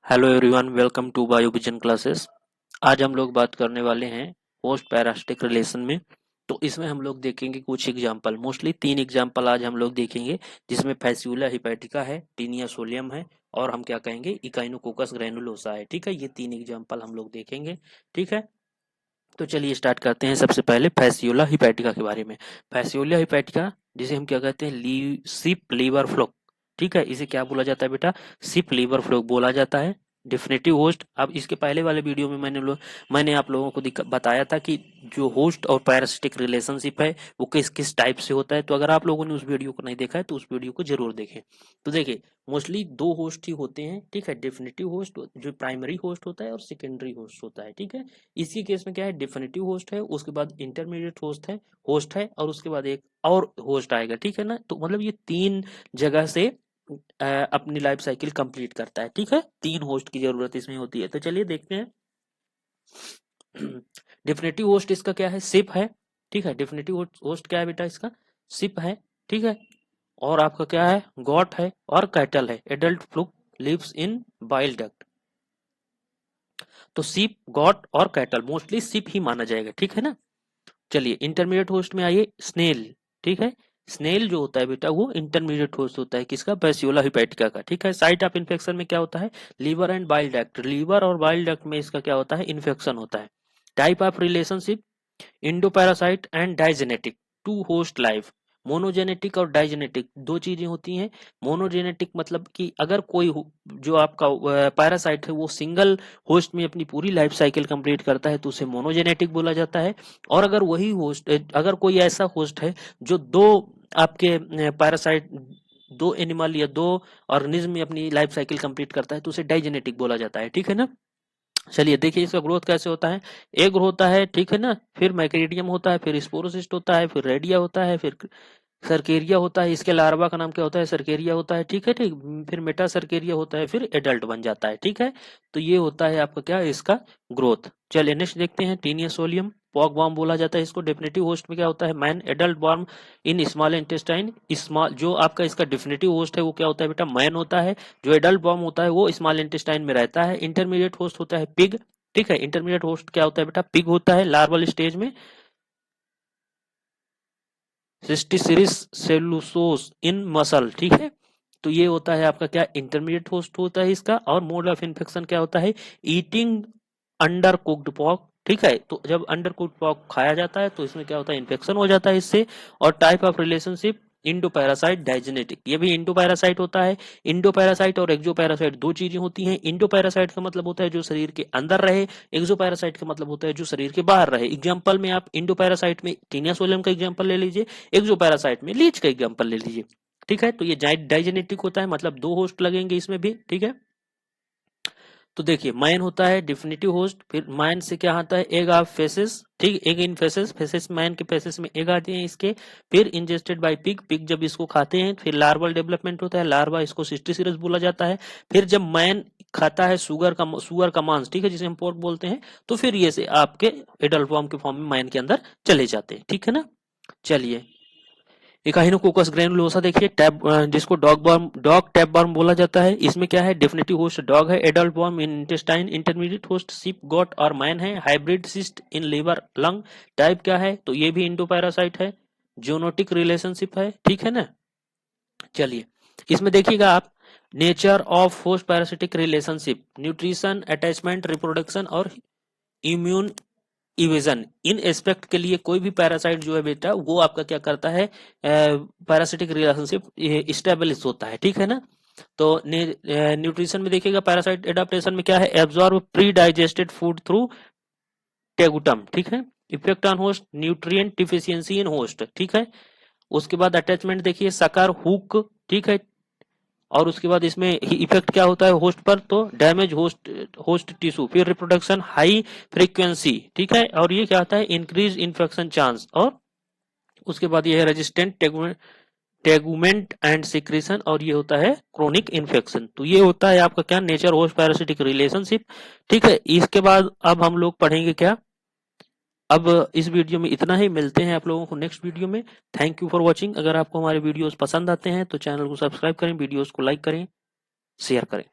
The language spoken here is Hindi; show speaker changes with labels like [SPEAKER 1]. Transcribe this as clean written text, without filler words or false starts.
[SPEAKER 1] Hello everyone, welcome to Biovision classes. आज हम लोग बात करने वाले हैं पोस्ट पैरासिटिक रिलेशन में। तो इसमें हम लोग देखेंगे कुछ एग्जांपल, मोस्टली 3 एग्जांपल आज हम लोग देखेंगे, जिसमें फैसियोला हिपैटिका है, टीनिया सोलियम है और हम क्या कहेंगे इकाइनोकोकस ग्रैनुलोसा है। ठीक है, ये 3 एग्जांपल हम लोग देखेंगे। ठीक है, तो चलिए स्टार्ट करते हैं। सबसे पहले फैसियोला हिपैटिका के बारे में। फैसियोला हिपैटिका, जिसे हम क्या कहते हैं सिप लीवर फ्लो। ठीक है, इसे क्या बोला जाता है बेटा? सिप लीवर फ्लो बोला जाता है। डेफिनेटिव होस्ट, अब इसके पहले वाले वीडियो में मैंने आप लोगों को बताया था कि जो होस्ट और पैरासिटिक रिलेशनशिप है वो किस किस टाइप से होता है। तो अगर आप लोगों ने उस वीडियो को नहीं देखा है तो उस वीडियो को जरूर देखें। तो देखिए, मोस्टली 2 होस्ट ही होते हैं। ठीक है, डेफिनेटिव होस्ट जो प्राइमरी होस्ट होता है और सेकेंडरी होस्ट होता है। ठीक है, इसी केस में क्या है, डेफिनेटिव होस्ट है, उसके बाद इंटरमीडिएट होस्ट है और उसके बाद एक और होस्ट आएगा। ठीक है ना, तो मतलब ये 3 जगह से अपनी लाइफ साइकिल कंप्लीट करता है। ठीक है, 3 होस्ट की जरूरत इसमें होती है। तो चलिए देखते हैं। डेफिनेटिव होस्ट इसका क्या है? सिप है। ठीक है, डेफिनेटिव होस्ट क्या है बेटा? इसका सिप है। ठीक है, और आपका क्या है? गॉट है और कैटल है। Adult fluke lives in bile duct. तो सिप, गॉट और कैटल, मोस्टली सिप ही माना जाएगा। ठीक है ना। चलिए इंटरमीडिएट होस्ट में आइए, स्नेल। ठीक है, स्नेल जो होता है बेटा वो इंटरमीडिएट होस्ट होता है। किसका? फैसियोला हिपैटिका का। ठीक है, साइट ऑफ इन्फेक्शन में क्या होता है? Liver and bile duct. Liver और बाइल डक्ट में इसका क्या होता है? इन्फेक्शन होता है। Type of relationship, endoparasite and digenetic. Two host life. Monogenetic और डाइजेनेटिक 2 चीजें होती हैं। मोनोजेनेटिक मतलब कि अगर कोई जो आपका पैरासाइट है वो सिंगल होस्ट में अपनी पूरी लाइफ साइकिल कंप्लीट करता है तो उसे मोनोजेनेटिक बोला जाता है। और अगर वही होस्ट, अगर कोई ऐसा होस्ट है जो 2 आपके पैरासाइट, 2 एनिमल या 2 ऑर्गेनिज्म में अपनी लाइफ साइकिल कंप्लीट करता है तो उसे डाइजेनेटिक बोला जाता है। ठीक है ना। चलिए देखिए इसका ग्रोथ कैसे होता है। एग होता है, ठीक है ना, फिर मैक्रीडियम होता है, फिर स्पोरोसिस्ट होता है, फिर रेडिया होता है, फिर सरकेरिया होता है। इसके लार्वा का नाम क्या होता है? सरकेरिया होता है। ठीक है, ठीक। फिर मेटा सरकेरिया होता है, फिर एडल्ट बन जाता है। ठीक है, तो ये होता है आपका क्या, इसका ग्रोथ। चलिए नेक्स्ट देखते हैं, टीनिया सोलियम पॉक बॉम्ब बोला जाता है इसको। डेफिनेटिव होस्ट में क्या होता है? Man. Adult worm in small intestine. Small जो आपका इसका डेफिनेटिव होस्ट है वो क्या होता है बेटा? मैन होता है। जो एडल्ट बॉर्म होता है वो स्मॉल इंटेस्टाइन में रहता है। इंटरमीडिएट होस्ट होता है पिग। ठीक है, इंटरमीडिएट होस्ट क्या होता है बेटा? पिग होता है लार्वल स्टेज में। सिस्टिसिरिस सेलुलोस इन मसल। ठीक है, तो ये होता है आपका क्या, इंटरमीडिएट होस्ट होता है इसका। और मोड ऑफ इन्फेक्शन क्या होता है? Eating under cooked pock. ठीक है, तो जब अंडर कुक्ड पॉक खाया जाता है तो इसमें क्या होता है? इन्फेक्शन हो जाता है इससे। और type of relationship, Indo parasite digenetic, ये भी इंडो पैरासाइट होता है। इंडो पैरासाइट और एक्सो पैरासाइट 2 चीजें होती हैं। इंडो पैरासाइट का मतलब होता है जो शरीर के अंदर रहे। एक्सो पैरासाइट का मतलब होता है जो शरीर के बाहर रहे। एग्जाम्पल में आप इंडो पैरासाइट में टीनिया सोलियम का एग्जाम्पल ले लीजिए, एक्सो पैरासाइट में लीच का एग्जाम्पल ले लीजिए। ठीक है, तो ये डाइजेनेटिक होता है, मतलब 2 होस्ट लगेंगे इसमें भी। ठीक है, तो देखिए मैन होता है डेफिनेटिव होस्ट। फिर मैन से क्या आता है? Egg of faeces. ठीक, egg in faeces, faeces man के फेसेस में एग आते हैं इसके। फिर इंजेस्टेड बाय पिग, पिग जब इसको खाते हैं फिर लार्वल डेवलपमेंट होता है। लार्वा, इसको सिस्टिसिरस बोला जाता है। फिर जब मैन खाता है सुअर का मांस, ठीक है, जिसे हम पोर्क बोलते हैं, तो फिर ये से आपके एडल्ट फॉर्म के फॉर्म में मैन के अंदर चले जाते हैं। ठीक है ना। चलिए इकाइनोकोकस ग्रैनुलोसा देखिए, टैब जिसको डॉग टैब वर्म बोला जाता है। इसमें क्या है? डेफिनेटिव होस्ट डॉग है। Adult worm in intestine. Intermediate host sheep, goat और मैन है। Hybrid cyst in liver lung. Type क्या है? तो ये भी इंडो पैरासाइट है। जोनोटिक रिलेशनशिप है। ठीक है ना। चलिए इसमें देखिएगा आप, nature of host parasitic relationship, nutrition, attachment, reproduction और इम्यून इवेजन। इन एस्पेक्ट के लिए कोई भी पैरासाइट जो है बेटा वो आपका क्या करता है? पैरासिटिक रिलेशनशिप स्टेब्लिश होता है। ठीक है ना। तो न्यूट्रिशन में देखिएगा, पैरासाइट एडाप्टेशन में क्या है? Absorb pre digested food through tegument. ठीक है, effect on host, nutrient deficiency in host. ठीक है, उसके बाद अटैचमेंट देखिए, सकर हुक। ठीक है, और उसके बाद इसमें इफेक्ट क्या होता है होस्ट पर? तो डैमेज होस्ट टिश्यू। फिर रिप्रोडक्शन हाई फ्रीक्वेंसी। ठीक है, और ये क्या होता है? Increase infection chance. और उसके बाद ये है रेजिस्टेंट टेगुमेंट एंड सिक्रीशन, और ये होता है क्रोनिक इन्फेक्शन। तो ये होता है आपका क्या, नेचर होस्ट पैरासिटिक रिलेशनशिप। ठीक है, इसके बाद अब हम लोग पढ़ेंगे क्या, अब इस वीडियो में इतना ही। मिलते हैं आप लोगों को नेक्स्ट वीडियो में। Thank you for watching. अगर आपको हमारे वीडियोस पसंद आते हैं तो चैनल को सब्सक्राइब करें, वीडियोस को लाइक करें, शेयर करें।